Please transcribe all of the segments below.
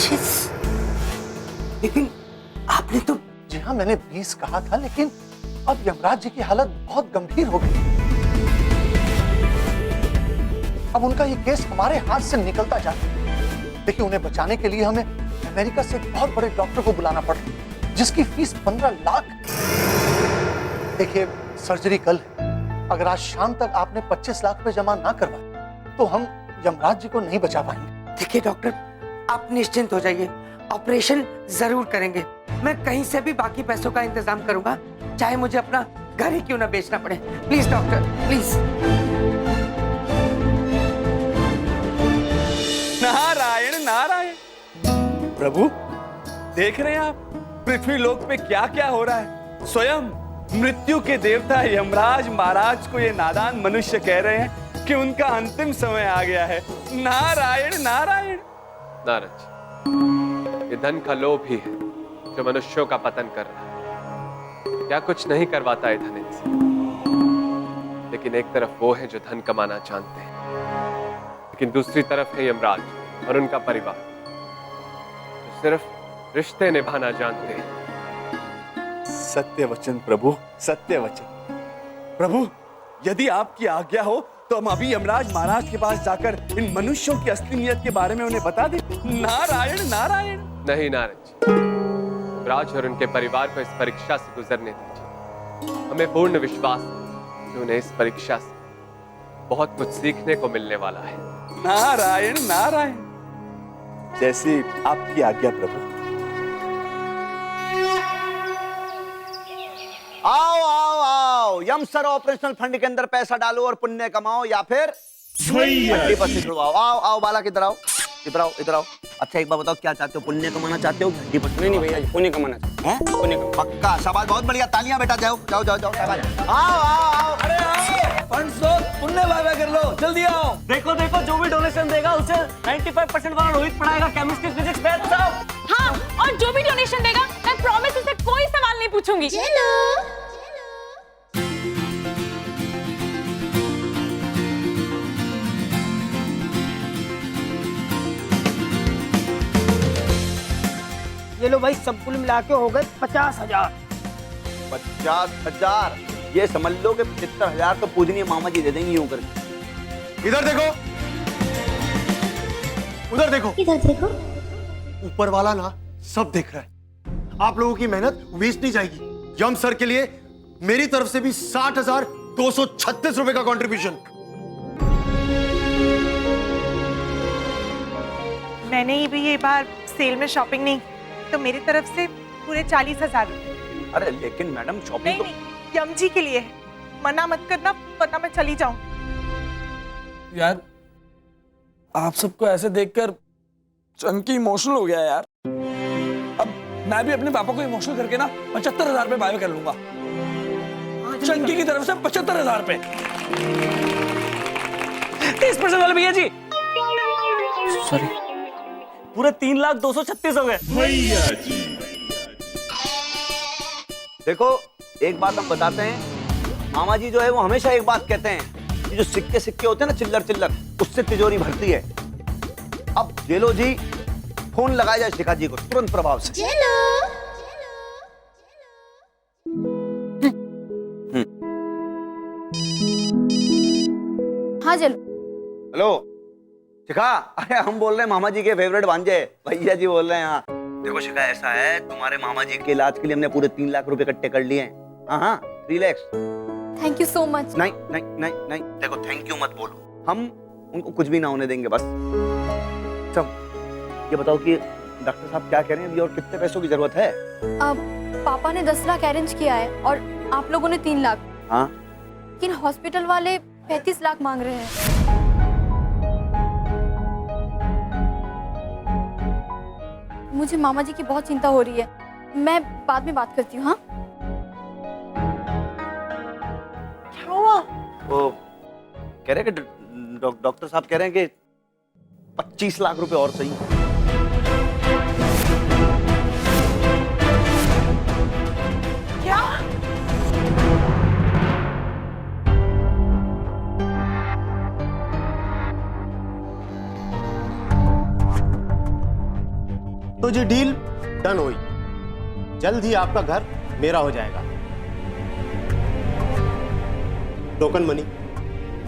25? लेकिन आपने तो। जी हाँ, मैंने 20 कहा था, लेकिन अब यमराज जी की हालत बहुत गंभीर हो गई। अब उनका ये केस हमारे हाथ से निकलता जा रहा है। देखिए, उन्हें बचाने के लिए हमें अमेरिका से एक बहुत बड़े डॉक्टर को बुलाना पड़ रहा है, जिसकी फीस 15 लाख। देखिए, सर्जरी कल है। अगर आज शाम तक आपने 25 लाख रुपए जमा ना करवाए तो हम यमराज जी को नहीं बचा पाएंगे। देखिए डॉक्टर, आप निश्चिंत हो जाइए, ऑपरेशन जरूर करेंगे। मैं कहीं से भी बाकी पैसों का इंतजाम करूंगा, चाहे मुझे अपना घर ही क्यों ना बेचना पड़े। Please doctor, please. Narayan Narayan. प्रभु, देख रहे हैं आप पृथ्वी लोक पे क्या क्या हो रहा है। स्वयं मृत्यु के देवता यमराज महाराज को ये नादान मनुष्य कह रहे हैं कि उनका अंतिम समय आ गया है। नारायण नारायण। नारद, ये धन का लोभ ही है जो मनुष्यों का पतन कर रहा है। क्या कुछ नहीं करवाता है धन इनसे, लेकिन एक तरफ वो है जो धन कमाना जानते हैं, लेकिन दूसरी तरफ है यमराज और उनका परिवार जो सिर्फ रिश्ते निभाना जानते हैं। सत्य वचन प्रभु, सत्य वचन। प्रभु, यदि आपकी आज्ञा हो तो हम अभी यमराज महाराज के पास जाकर इन मनुष्यों की असली नियत के बारे में उन्हें बता दें। नारायण नारायण। नहीं नारद जी, यमराज और उनके परिवार को इस परीक्षा से गुजरने दीजिए। हमें पूर्ण विश्वास है कि उन्हें इस परीक्षा से बहुत कुछ सीखने को मिलने वाला है। नारायण नारायण। जैसी आपकी आज्ञा प्रभु। आओ आओ आओ, यम सर ऑपरेशनल फंड के अंदर पैसा डालो और पुण्य कमाओ, या फिर हड्डी पर से छुड़वाओ। आओ आओ बाला, किधर आओ, इधर आओ, इधर आओ। अच्छा एक बार बताओ, क्या चाहते हो? पुण्य कमाना चाहते हो, हड्डी पर? नहीं भैया, पुण्य कमाना चाहते हैं। पुण्य कमाना। पक्का, शाबाश, बहुत बढ़िया, तालियां बेटा। जाओ जाओ जाओ जाओ, शाबाश। आओ आओ आओ, अरे आओ, फंड दो, पुण्य वाह कर लो, जल्दी आओ। देखो देखो, जो भी डोनेशन देगा उसे 95% वाला रोहित पढ़ाएगा, केमिस्ट्री फिजिक्स मैथ सब। हाँ, और जो भी डोनेशन देगा मैं प्रॉमिस उसे कोई सवाल नहीं पूछूंगी। ये लो भाई, सब कुल मिला के हो गए 50,000। 50,000? ये समझ लो कि 75,000 तो पूजनीय मामा जी दे देंगे यूं करके। इधर देखो, उधर देखो, इधर देखो। ऊपर वाला ना सब देख रहा है। आप लोगों की मेहनत वेस्ट नहीं जाएगी। यम सर के लिए मेरी तरफ से भी 60,236 रुपए का कंट्रीब्यूशन। मैंने ही भी ये बार सेल में शॉपिंग नहीं, तो मेरी तरफ से पूरे 40,000 रुपए। अरे लेकिन मैडम, शॉपिंग नहीं तो नहीं, यम जी के लिए है। मना मत करना, वरना मैं चली जाऊं। यार, आप सबको ऐसे देखकर चंकी इमोशनल हो गया यार। अब मैं भी अपने पापा को इमोशनल करके ना 75,000 रुपए बाय कर लूंगा। चंकी की तरफ से 75,000 रुपए। 30% वाले भैया जी। सॉरी, पूरे 3,236,000 हो गए। देखो, एक बात हम बताते हैं, मामा जी जो है वो हमेशा एक बात कहते हैं कि जो सिक्के सिक्के होते हैं ना, चिल्लर चिल्लर, उससे तिजोरी भरती है। अब जेलो जी फोन लगाया जाए शिखा जी को तुरंत प्रभाव से। हाँ चलो। हेलो शिखा, अरे हम बोल रहे हैं मामा जी के फेवरेट भांजे, भैया जी बोल रहे हैं। हाँ देखो शिखा, ऐसा है, तुम्हारे मामा जी के इलाज के लिए हमने पूरे 3 लाख रुपए इकट्ठे कर लिए हैं। हाँ हाँ, relax. Thank you so much. नहीं नहीं नहीं नहीं, देखो थैंक यू मत बोलो, हम उनको कुछ भी ना होने देंगे बस। सब ये बताओ कि डॉक्टर साहब क्या कह रहे हैं अभी, और कितने पैसों की जरूरत है? अब पापा ने 10 लाख अरेंज किया है और आप लोगों ने 3 लाख। हाँ, लेकिन हॉस्पिटल वाले 35 लाख मांग रहे हैं। मुझे मामा जी की बहुत चिंता हो रही है, मैं बाद में बात करती हूँ। हाँ, क्या हुआ? वो कह रहे हैं कि डॉक्टर साहब कह रहे हैं कि 25 लाख रुपए और सही। क्या? तो जी डील डन हुई। जल्द ही आपका घर मेरा हो जाएगा। टोकन मनी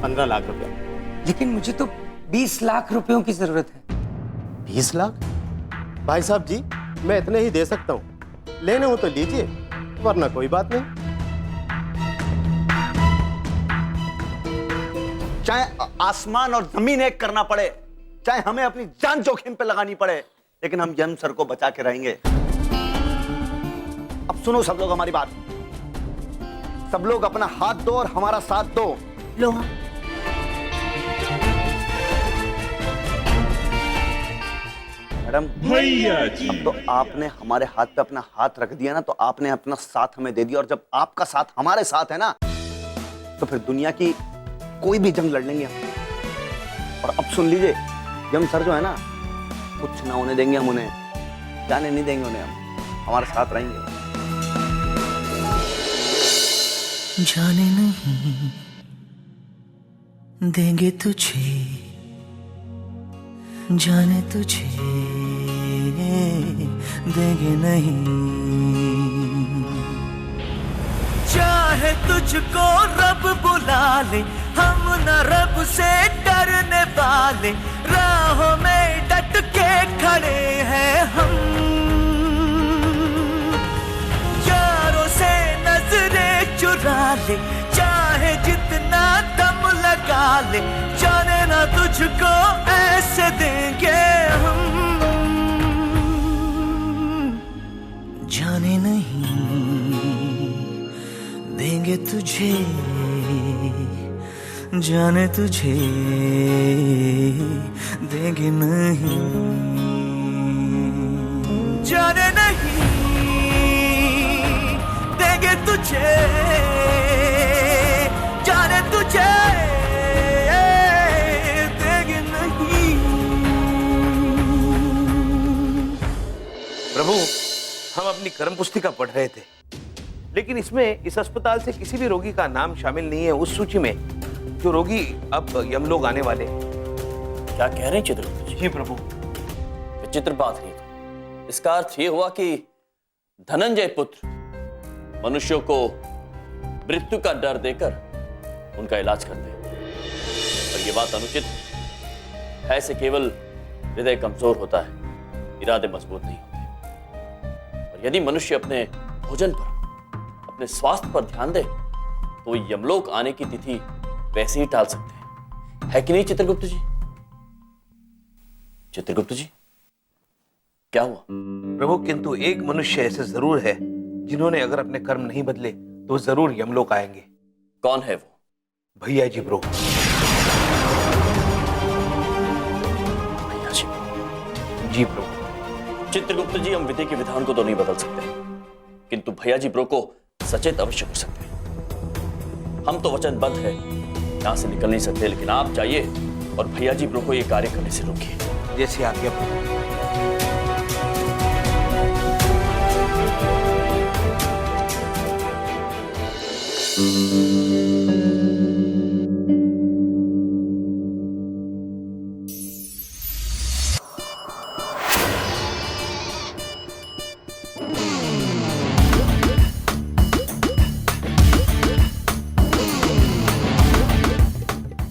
15 लाख रुपया। लेकिन मुझे तो 20 लाख रुपयों की जरूरत है। 20 लाख? भाई साहब जी, मैं इतने ही दे सकता हूँ। लेने हो तो लीजिए, वरना कोई बात नहीं। चाहे आसमान और जमीन एक करना पड़े, चाहे हमें अपनी जान जोखिम पे लगानी पड़े, लेकिन हम यम सर को बचा के रहेंगे। अब सुनो सब लोग हमारी बात। सब लोग अपना हाथ दो और हमारा साथ दो। लो। मैडम भैया जी, अब तो आपने हमारे हाथ पे अपना हाथ रख दिया ना, तो आपने अपना साथ हमें दे दिया, और जब आपका साथ हमारे साथ है ना, तो फिर दुनिया की कोई भी जंग लड़ लेंगे हम। और अब सुन लीजिए, यम सर जो है ना, कुछ ना होने देंगे हम उन्हें, जाने नहीं देंगे उन्हें, हम हमारे साथ रहेंगे। जाने नहीं देंगे तुझे, जाने तुझे देंगे नहीं। चाहे तुझको रब बुला ले, हम न रब से डरने वाले, राहों में डट के खड़े हैं हम। यारों से नजरें चुरा ले, चाहे जितना दम लगा ले, जाने ना तुझको ऐसे देंगे हम। जाने नहीं देंगे तुझे, जाने तुझे देंगे नहीं। जाने नहीं देंगे तुझे, जाने तुझे देंगे नहीं। प्रभु, हम अपनी कर्म पुस्तिका पढ़ रहे थे, लेकिन इसमें इस अस्पताल से किसी भी रोगी का नाम शामिल नहीं है उस सूची में जो रोगी अब यमलोक आने वाले। क्या कह रहे हैं चित्रगुप्त जी? जी प्रभु। विचित्र बात है तो। इसका अर्थ ये हुआ कि धनंजय पुत्र मनुष्यों को मृत्यु का डर देकर उनका इलाज करते हैं, और ये बात अनुचित है। ऐसे केवल हृदय कमजोर होता है, इरादे मजबूत नहीं होते। और यदि मनुष्य अपने भोजन पर, अपने स्वास्थ्य पर ध्यान दे, तो यमलोक आने की तिथि वैसे ही टाल सकते हैं, है कि नहीं चित्रगुप्त जी? चित्रगुप्त जी, क्या हुआ? प्रभु, किंतु एक मनुष्य ऐसे जरूर है जिन्होंने अगर अपने कर्म नहीं बदले तो जरूर यमलोक आएंगे। कौन है वो? भैया जी ब्रो। भैया जी? जी प्रभु। चित्रगुप्त जी, हम विधि के विधान को तो नहीं बदल सकते, किंतु भैया जी ब्रो को सचेत अवश्य कर सकते हैं। हम तो वचनबद्ध है, यहां से निकल नहीं सकते, लेकिन आप जाइए और भैया जी ब्रो को ये कार्य करने से रोकिए। जैसे आज्ञा।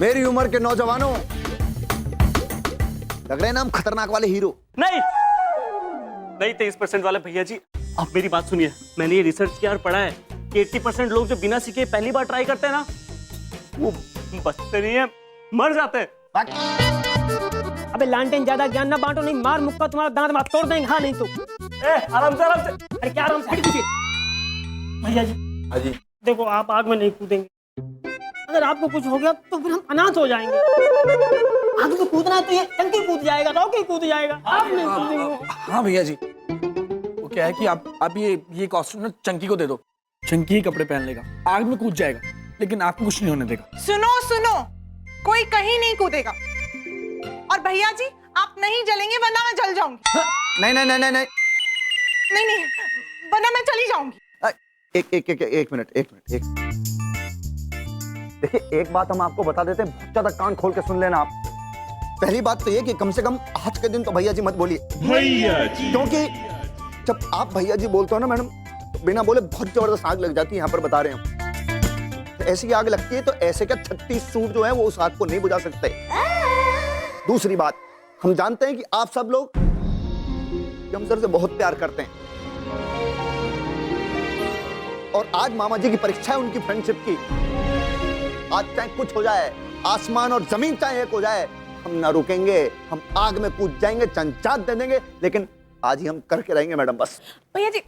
मेरी उम्र के नौजवानों, लग रहे हैं ना हम खतरनाक वाले हीरो। नहीं नहीं, 23% वाले भैया जी, आप मेरी बात सुनिए। मैंने ये रिसर्च किया और पढ़ा है कि 80% लोग जो बिना सीखे पहली बार ट्राई करते हैं ना, वो बचते नहीं है, मर जाते हैं। अबे लालटेन, ज्यादा ज्ञान ना बांटो, नहीं मार मुक्का तुम्हारा दांत मार तोड़ देंगे। हाँ नहीं तो आराम से आराम से। अरे क्या आराम से, हट पीछे। भैया जी, हाँ जी। देखो आप आग में नहीं कूदेंगे, अगर आपको कुछ हो गया तो फिर हम अनाथ हो जाएंगे। आग में कूदना है तो ये टंकी कूद जाएगा, रॉकी कूद जाएगा, आप नहीं कूदेंगे। हाँ भैया जी, वो क्या है कि आप ये कॉस्ट्यूम ना चंकी को दे दो, चंकी ही कपड़े पहन लेगा, आग में कूद जाएगा, लेकिन आपको कुछ नहीं होने देगा। सुनो सुनो, कोई कहीं नहीं कूदेगा। और भैया जी, आप नहीं जलेंगे वरना मैं जल जाऊंगी। नहीं नहीं नहीं नहीं नहीं नहीं नहीं, वरना मैं चली जाऊंगी। एक मिनट। देखिए, एक बात हम आपको बता देते हैं, बहुत ज्यादा कान खोल के सुन लेना आप। पहली बात तो ये कि कम से कम आज के दिन तो भैया जी मत बोलिए, भैया जी, क्योंकि जब आप भैया जी बोलते हो ना मैडम, तो बिना बोले बहुत जबरदस्त आग लग जाती है। यहाँ पर बता रहे हैं, तो ऐसी आग लगती है तो ऐसे क्या 36 सूट जो है वो उस आग को नहीं बुझा सकते। दूसरी बात, हम जानते हैं कि आप सब लोग यम सर से बहुत प्यार करते हैं, और आज मामा जी की परीक्षा है उनकी फ्रेंडशिप की। आज चाहे कुछ हो जाए, आसमान और जमीन चाहे एक हो जाए, हम ना रुकेंगे, हम आग में कूद जाएंगे, चंचात दे देंगे, लेकिन आज ही हम करके रहेंगे मैडम बस। भैया जी,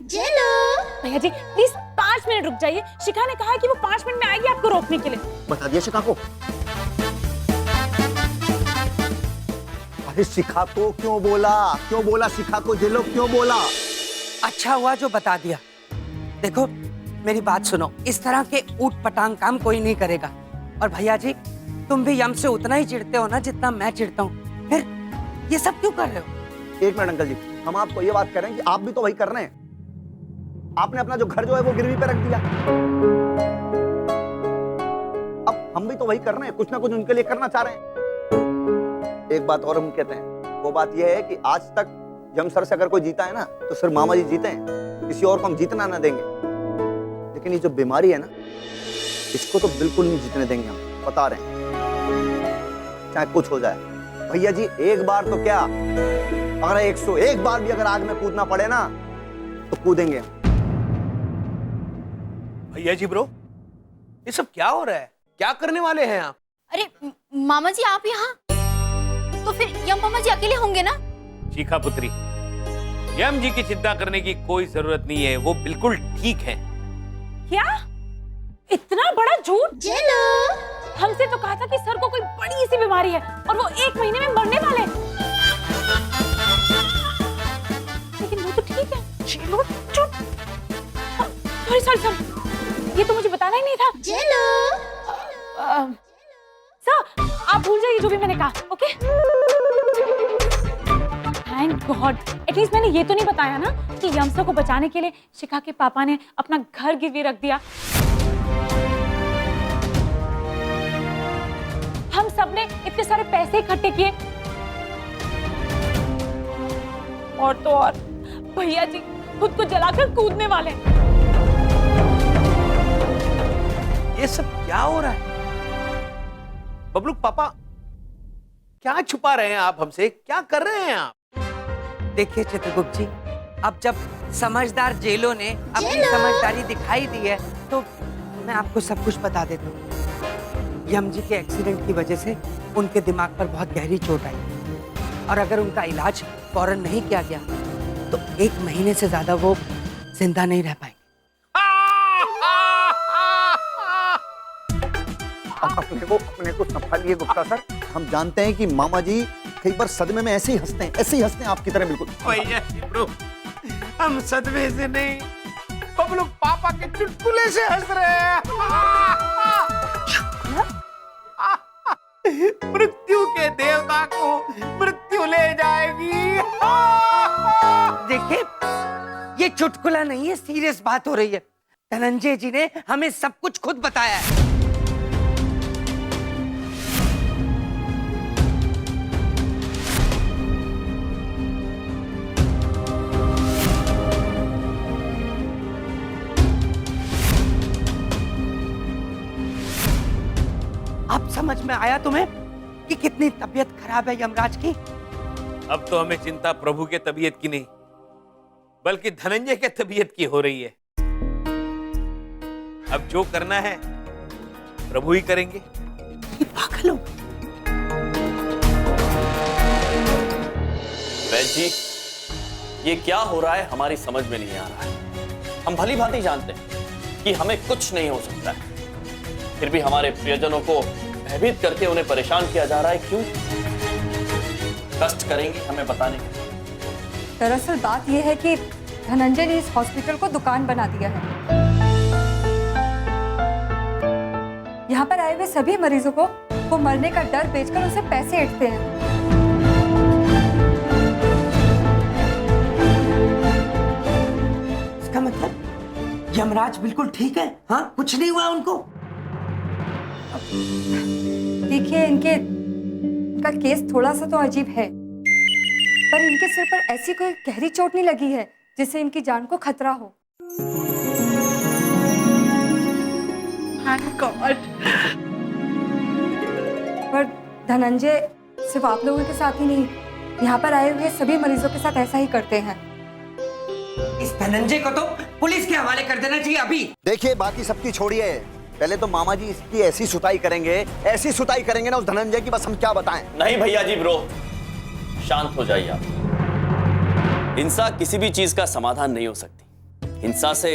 भैया जी प्लीज 5 मिनट रुक जाइए। शिखा ने कहा है कि वो 5 मिनट में आएगी आपको रोकने के लिए। बता दिया शिखा को? अरे शिखा को क्यों बोला शिखा को जेलो क्यों बोला? अच्छा हुआ जो बता दिया। देखो मेरी बात सुनो, इस तरह के ऊट पटांग काम कोई नहीं करेगा। और भैया जी, तुम भी यम से उतना ही चिढ़ते हो ना जितना मैं चिढ़ता हूँ, फिर ये सब क्यों कर रहे हो? एक मिनट अंकल जी, हम आपको ये बात कह रहे हैं कि आप भी तो वही कर रहे हैं। आपने अपना जो घर जो है वो गिरवी पे रख दिया, अब हम भी तो वही कर रहे हैं, कुछ ना कुछ उनके लिए करना चाह रहे हैं। एक बात और हम कहते हैं, वो बात यह है कि आज तक यम सर से अगर कोई जीता है ना तो सिर्फ मामा जी जीते हैं, किसी और को हम जीतना ना देंगे। लेकिन ये जो बीमारी है ना, इसको तो बिल्कुल नहीं जीतने देंगे हम, बता रहे हैं, चाहे कुछ हो जाए। भैया जी एक बार तो क्या, अगर 101 बार भी अगर आग में कूदना पड़े ना तो कूदेंगे। भैया जी ब्रो, ये सब क्या हो रहा है? क्या करने वाले हैं आप? अरे मामा जी आप यहाँ, तो फिर यम मामा जी अकेले होंगे ना? शिखा पुत्री, यम जी की चिंता करने की कोई जरूरत नहीं है, वो बिल्कुल ठीक है। क्या? इतना बड़ा झूठ? हमसे तो कहा था कि सर को कोई बड़ी सी बीमारी है और वो 1 महीने में मरने वाले हैं। लेकिन वो तो ठीक है। चलो चुप। सॉरी, ये तो मुझे बताना ही नहीं था। सर आप भूल जाइए जो भी मैंने कहा, ओके? थैंक गॉड, एटलीस्ट मैंने ये तो नहीं बताया ना कि यमसो को बचाने के लिए शिखा के पापा ने अपना घर गिरवी रख दिया। हम सबने इतने सारे पैसे इकट्ठे किए, और तो और भैया जी खुद को जलाकर कूदने वाले। ये सब क्या हो रहा है? बबलू पापा, क्या छुपा रहे हैं आप हमसे? क्या कर रहे हैं आप? देखिए चित्रगुप्त जी, अब जब समझदार जेलों ने अपनी समझदारी दिखाई दी है तो मैं आपको सब कुछ बता देता हूँ। यम जी के एक्सीडेंट की वजह से उनके दिमाग पर बहुत गहरी चोट आई, और अगर उनका इलाज फौरन नहीं किया गया तो 1 महीने से ज्यादा वो जिंदा नहीं रह पाएंगे। अपने को संभालिए गुप्ता सर, हम जानते हैं कि मामा जी कई बार सदमे में ऐसे ही हंसते हैं आपकी तरह बिल्कुल। भैया जी ब्रो, हम सदमे से नहीं, बबलू पापा के चुटकुले से हंस रहे हैं। मृत्यु के देवता को मृत्यु ले जाएगी। देखिए, ये चुटकुला नहीं है, सीरियस बात हो रही है। धनंजय जी ने हमें सब कुछ खुद बताया है। अब समझ में आया तुम्हें कि कितनी तबीयत खराब है यमराज की? अब तो हमें चिंता प्रभु के तबीयत की नहीं, बल्कि धनंजय के तबीयत की हो रही है। अब जो करना है प्रभु ही करेंगे। पागल हो? वैद्य जी, ये क्या हो रहा है हमारी समझ में नहीं आ रहा है। हम भली भांति जानते हैं कि हमें कुछ नहीं हो सकता है, फिर भी हमारे प्रियजनों को भयभीत करके उन्हें परेशान किया जा रहा है। क्यों? कष्ट करेंगे हमें बताने के। दरअसल बात यह है कि धनंजय ने इस हॉस्पिटल को दुकान बना दिया है। यहाँ पर आए हुए सभी मरीजों को वो मरने का डर बेचकर उसे पैसे ऐंठते हैं। इसका मतलब यमराज बिल्कुल ठीक है? हाँ, कुछ नहीं हुआ उनको? देखिए, इनके इनका केस थोड़ा सा तो अजीब है, पर इनके सिर पर ऐसी कोई गहरी चोट नहीं लगी है जिससे इनकी जान को खतरा हो। पर धनंजय सिर्फ आप लोगों के साथ ही नहीं, यहाँ पर आए हुए सभी मरीजों के साथ ऐसा ही करते हैं। इस धनंजय को तो पुलिस के हवाले कर देना चाहिए अभी। देखिए बाकी सबकी छोड़िए, पहले तो मामा जी इसकी ऐसी सुताई करेंगे ना उस धनंजय की, बस हम क्या बताएं। नहीं भैया जी ब्रो, शांत हो जाइए आप। हिंसा किसी भी चीज का समाधान नहीं हो सकती। हिंसा से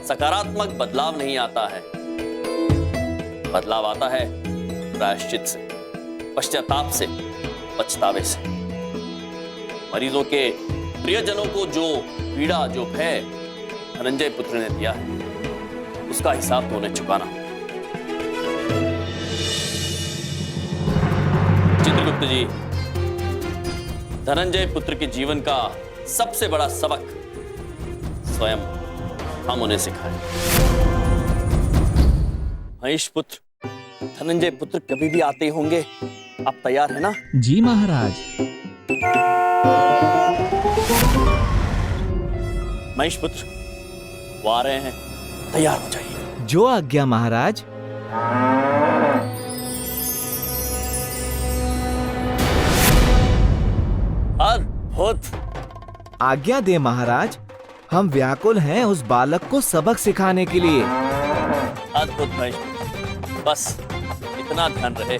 सकारात्मक बदलाव नहीं आता है, बदलाव आता है प्रायश्चित से, पश्चाताप से, पछतावे से। मरीजों के प्रियजनों को जो पीड़ा, जो भय धनंजय पुत्र ने दिया है, उसका हिसाब तो उन्हें चुकाना होगा। चित्रगुप्त जी, धनंजय पुत्र के जीवन का सबसे बड़ा सबक स्वयं हम उन्हें सिखाएं। महेश पुत्र, धनंजय पुत्र कभी भी आते होंगे, आप तैयार है ना? जी महाराज। महेश पुत्र, वो आ रहे हैं, तैयार हो जाइए। जो आज्ञा महाराज। अद्भुत। आज्ञा दे महाराज, हम व्याकुल हैं उस बालक को सबक सिखाने के लिए। अद्भुत महेश पुत्र, बस इतना ध्यान रहे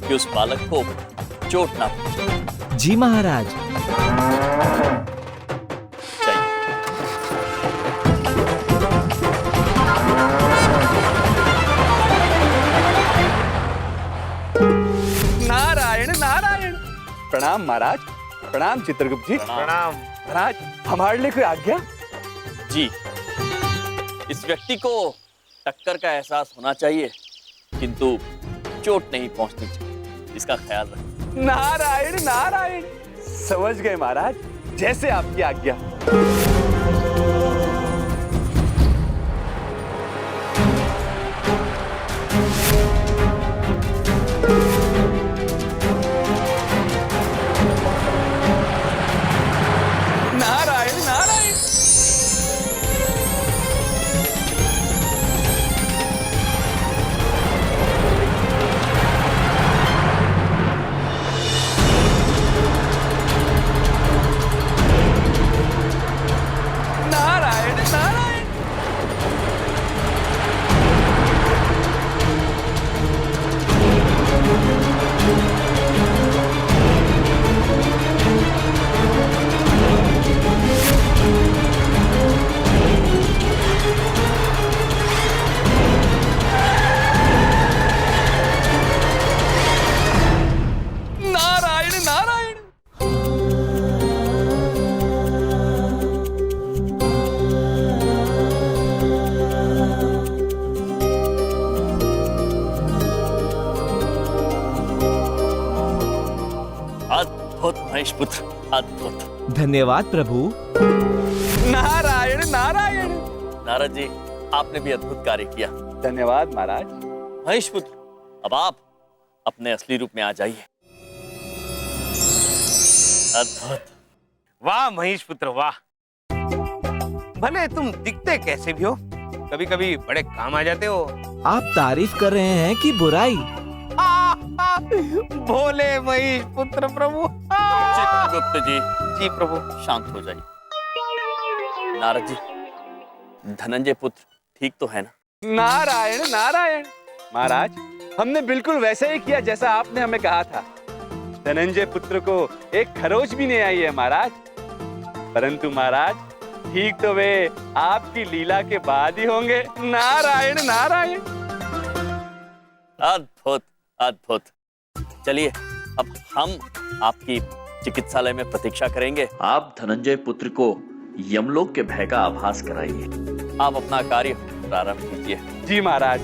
कि उस बालक को चोट ना पहुंचे। जी महाराज। नारायण नारायण। प्रणाम महाराज। प्रणाम चित्रगुप्त जी। प्रणाम महाराज, हमारे लिए कोई आज्ञा? जी, इस व्यक्ति को टक्कर का एहसास होना चाहिए, किंतु चोट नहीं पहुंचनी चाहिए, इसका ख्याल रखें। नारायण नारायण, समझ गए महाराज, जैसे आपकी आज्ञा। नारायण नारायण। नारायण नारायण। नारायण नारायण। अद्भुत महेश पुत्र, अद्भुत। धन्यवाद प्रभु। नारायण नारायण। नारद जी, आपने भी अद्भुत कार्य किया। धन्यवाद महाराज। महेश पुत्र, अब आप अपने असली रूप में आ जाइए। अद्भुत। वाह महेश पुत्र वाह। भले तुम दिखते कैसे भी हो, कभी कभी बड़े काम आ जाते हो। आप तारीफ कर रहे हैं कि बुराई? भोले महेश पुत्र प्रभु। चित्रगुप्त जी। जी प्रभु। शांत हो जाइए। नारद जी, धनंजय पुत्र ठीक तो है ना? नारायण नारायण। महाराज, हमने बिल्कुल वैसे ही किया जैसा आपने हमें कहा था। धनंजय पुत्र को एक खरोच भी नहीं आई है महाराज। परंतु महाराज, ठीक तो वे आपकी लीला के बाद ही होंगे। नारायण नारायण। अद्भुत अद्भुत। चलिए, अब हम आपकी चिकित्सालय में प्रतीक्षा करेंगे। आप धनंजय पुत्र को यमलोक के भय का आभास कराइए। आप अपना कार्य प्रारंभ कीजिए। जी महाराज।